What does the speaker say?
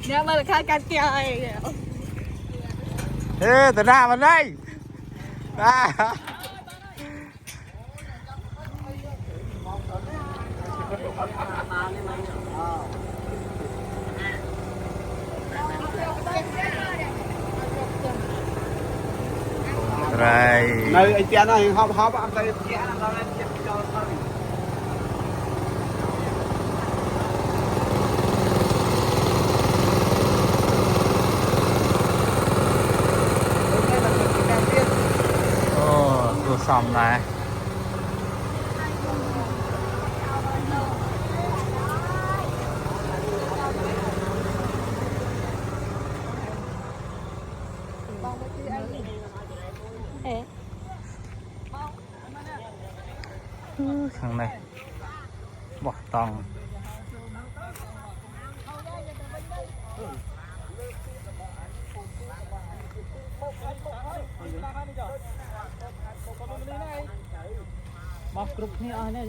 เนี่ยมันค่าการเตียอะไรเนี่ยแต่หน้ามันได้ได้ ไรในไอเจียนอะไรเขาเอาไปเจียนเราเล่นเจียนเราเท่าไหร่โอ้ดูซ้อมนะข้างในบอกต้องบอกกรุ๊ปนี้อะไร